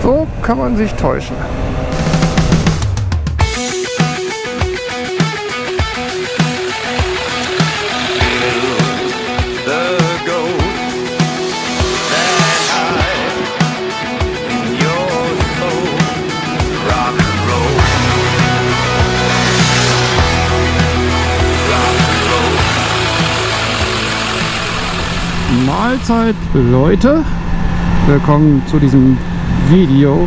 So kann man sich täuschen. Mahlzeit, Leute. Willkommen zu diesem Video,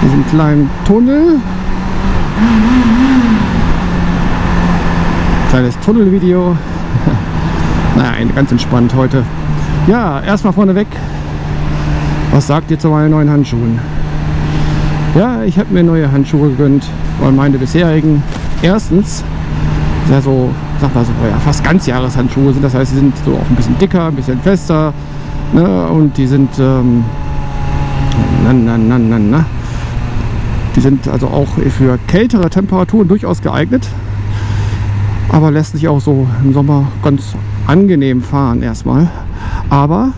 diesem kleinen Tunnel. Kleines Tunnelvideo. Nein, ganz entspannt heute. Ja, erstmal vorneweg. Was sagt ihr zu meinen neuen Handschuhen? Ja, ich habe mir neue Handschuhe gegönnt, weil meine bisherigen erstens ja so, sag mal so, ja, fast Ganzjahreshandschuhe sind. Das heißt, sie sind so auch ein bisschen dicker, ein bisschen fester, ne? Und die sind die sind also auch für kältere Temperaturen durchaus geeignet, aber lässt sich auch so im Sommer ganz angenehm fahren erstmal. Aber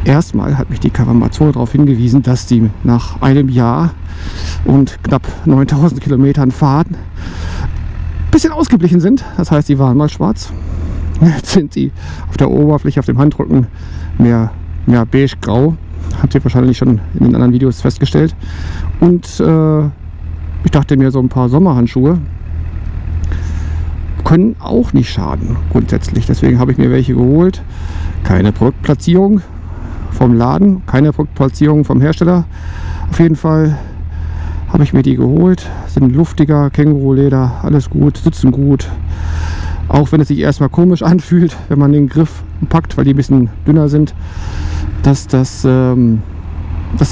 erstmal hat mich die Kawamatsu darauf hingewiesen, dass die nach einem Jahr und knapp 9000 Kilometern Fahren bisschen ausgeblichen sind. Das heißt, die waren mal schwarz. Jetzt sind sie auf der Oberfläche, auf dem Handrücken mehr beige-grau. Habt ihr wahrscheinlich schon in den anderen Videos festgestellt. Und ich dachte mir, so ein paar Sommerhandschuhe können auch nicht schaden, grundsätzlich. Deswegen habe ich mir welche geholt. Keine Produktplatzierung vom Laden, keine Produktplatzierung vom Hersteller. Auf jeden Fall habe ich mir die geholt. Sind luftiger, Känguruleder, alles gut, sitzen gut. Auch wenn es sich erstmal komisch anfühlt, wenn man den Griff packt, weil die ein bisschen dünner sind, dass der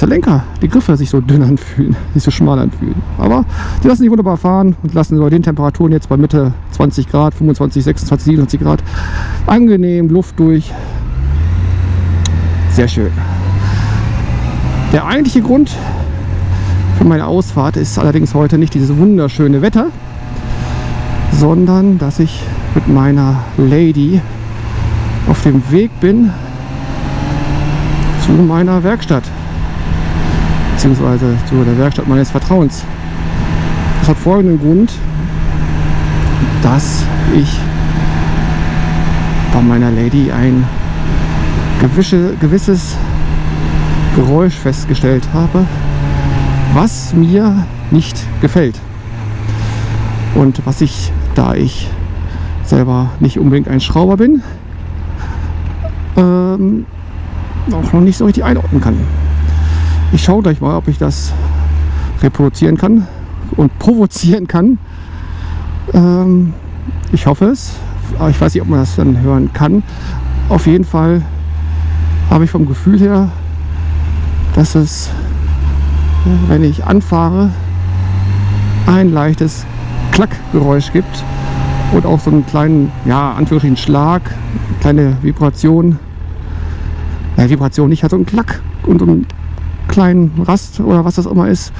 Lenker, die Griffe sich so dünn anfühlen, nicht so schmal anfühlen. Aber die lassen sich wunderbar fahren und lassen bei den Temperaturen jetzt bei Mitte 20 Grad, 25, 26, 27 Grad angenehm Luft durch. Sehr schön. Der eigentliche Grund für meine Ausfahrt ist allerdings heute nicht dieses wunderschöne Wetter, sondern dass ich mit meiner Lady auf dem Weg bin zu meiner Werkstatt, beziehungsweise zu der Werkstatt meines Vertrauens. Das hat folgenden Grund, dass ich bei meiner Lady ein gewisses Geräusch festgestellt habe, was mir nicht gefällt. Und was ich, da ich selber nicht unbedingt ein Schrauber bin, auch noch nicht so richtig einordnen kann. Ich schaue gleich mal, ob ich das reproduzieren kann und provozieren kann. Ich hoffe es, aber ich weiß nicht, ob man das dann hören kann. Auf jeden Fall habe ich vom Gefühl her, dass es, wenn ich anfahre, ein leichtes Klackgeräusch gibt und auch so einen kleinen, ja, Anführungsstrichen Schlag, kleine Vibration. Vibration nicht, halt so ein Klack und so einen kleinen Rast oder was das immer ist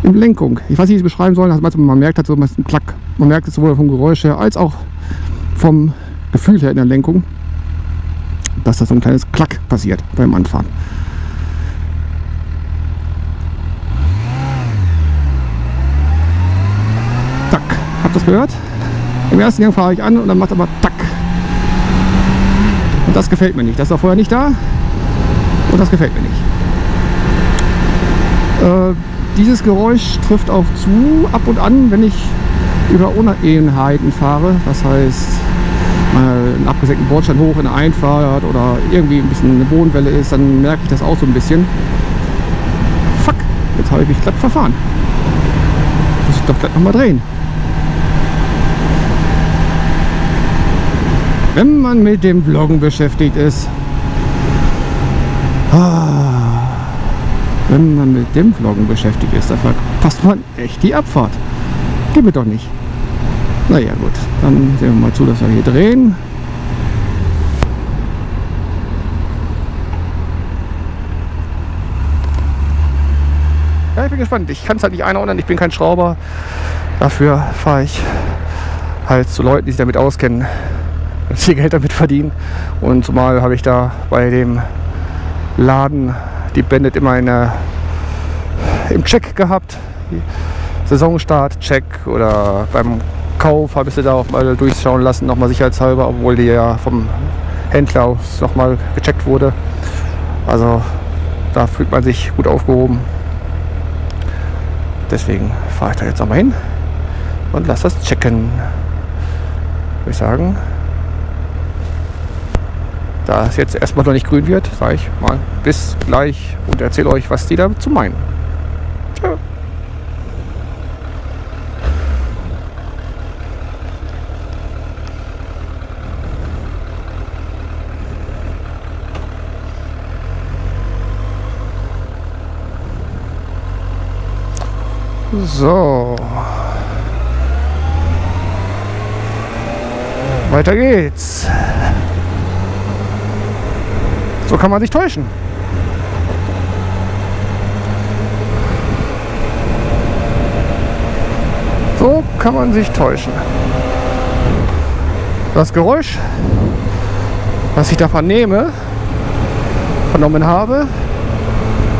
in Lenkung. Ich weiß nicht, wie ich es beschreiben soll. Also man merkt halt so einen Klack. Man merkt es sowohl vom Geräusch her als auch vom Gefühl her in der Lenkung, dass da so ein kleines Klack passiert beim Anfahren. Tack. Habt ihr das gehört? Im ersten Gang fahre ich an und dann macht aber Tack. Und das gefällt mir nicht. Das war vorher nicht da und das gefällt mir nicht. Dieses Geräusch trifft auch zu ab und an, wenn ich über Unebenheiten fahre. Das heißt, einen abgesenkten Bordstein hoch in eine Einfahrt oder irgendwie ein bisschen eine Bodenwelle ist, dann merke ich das auch so ein bisschen. Fuck, jetzt habe ich mich glatt verfahren. Muss ich doch gleich nochmal drehen. Wenn man mit dem Vloggen beschäftigt ist, wenn man mit dem Vloggen beschäftigt ist, dann verpasst man echt die Abfahrt. Geht mir doch nicht. Naja gut, dann sehen wir mal zu, dass wir hier drehen. Ja, ich bin gespannt. Ich kann es halt nicht einordnen, ich bin kein Schrauber. Dafür fahre ich halt zu Leuten, die sich damit auskennen, dass sie Geld damit verdienen. Und zumal habe ich da bei dem Laden die Bandit immer in der im Check gehabt. Saisonstart, Check, oder beim Kauf habe ich sie da auch mal durchschauen lassen, nochmal sicherheitshalber, obwohl die ja vom Händler aus nochmal gecheckt wurde. Also da fühlt man sich gut aufgehoben. Deswegen fahre ich da jetzt auch mal hin und lasse das checken. Würde ich sagen, da es jetzt erstmal noch nicht grün wird, sage ich mal bis gleich und erzähle euch, was die dazu meinen. Tschö. So, weiter geht's. So kann man sich täuschen. So kann man sich täuschen. Das Geräusch, was ich da vernommen habe,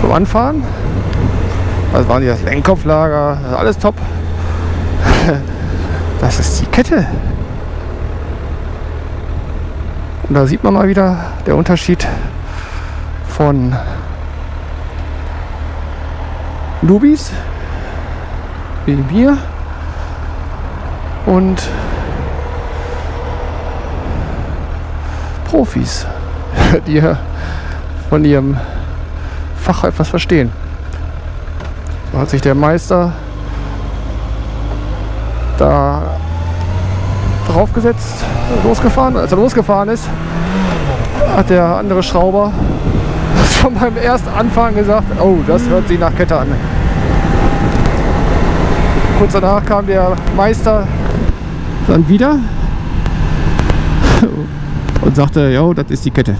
vom Anfahren, das war nicht das Lenkkopflager, das ist alles top. Das ist die Kette. Und da sieht man mal wieder der Unterschied von Newbies wie mir und Profis, die von ihrem Fach etwas verstehen. Da hat sich der Meister da draufgesetzt, losgefahren. Als er losgefahren ist, hat der andere Schrauber schon beim ersten Anfahren gesagt, oh, das hört sich nach Kette an. Kurz danach kam der Meister dann wieder und sagte, jo, das ist die Kette.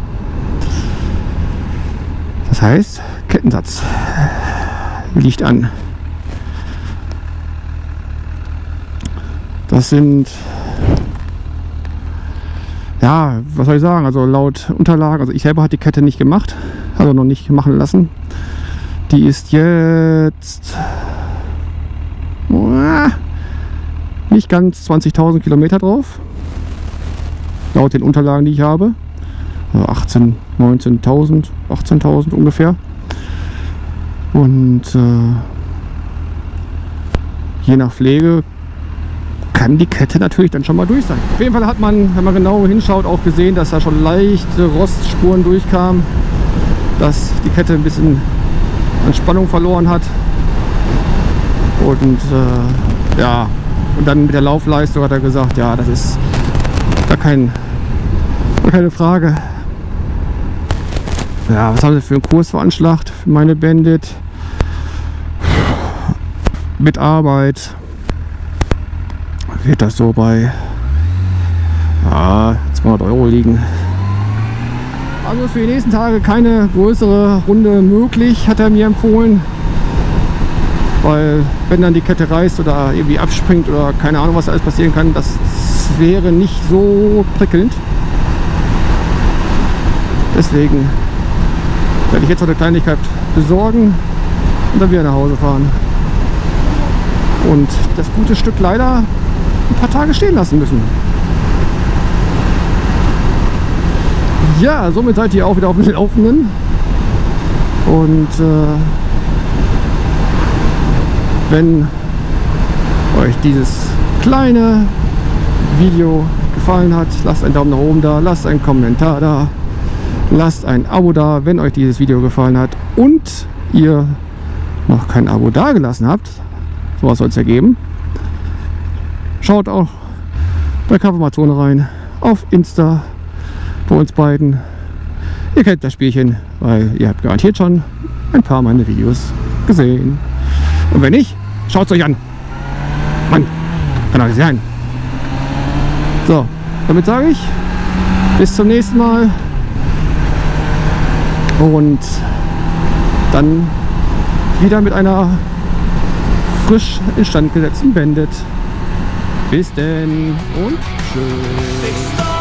Das heißt, Kettensatz liegt an. Das sind, ja, was soll ich sagen, also laut Unterlagen, also ich selber habe die Kette nicht gemacht, also noch nicht machen lassen. Die ist jetzt nicht ganz 20.000 Kilometer drauf, laut den Unterlagen, die ich habe. Also 18.000, 19.000, 18.000 ungefähr. Und je nach Pflege kann die Kette natürlich dann schon mal durch sein. Auf jeden Fall hat man, wenn man genau hinschaut, auch gesehen, dass da schon leichte Rostspuren durchkamen, dass die Kette ein bisschen an Spannung verloren hat. Und ja, und dann mit der Laufleistung hat er gesagt, ja, das ist gar keine Frage. Ja, was haben sie für einen Kurs veranschlagt für meine Bandit? Mit Arbeit wird das so bei 200 € liegen. Also für die nächsten Tage keine größere Runde möglich, hat er mir empfohlen. Weil wenn dann die Kette reißt oder irgendwie abspringt oder keine Ahnung, was alles passieren kann, das wäre nicht so prickelnd. Deswegen werde ich jetzt noch eine Kleinigkeit besorgen und dann wieder nach Hause fahren. Und das gute Stück leider ein paar Tage stehen lassen müssen. Ja, somit seid ihr auch wieder auf dem Laufenden. Und wenn euch dieses kleine Video gefallen hat, lasst einen Daumen nach oben da, lasst einen Kommentar da. Lasst ein Abo da, wenn euch dieses Video gefallen hat und ihr noch kein Abo dagelassen habt. Sowas soll es ja geben. Schaut auch bei Kaffeemazone rein, auf Insta, bei uns beiden. Ihr kennt das Spielchen, weil ihr habt garantiert schon ein paar meiner Videos gesehen. Und wenn nicht, schaut es euch an. Mann, kann doch nicht sein. So, damit sage ich, bis zum nächsten Mal. Und dann wieder mit einer frisch instand gesetzten Bandit. Bis denn und tschüss.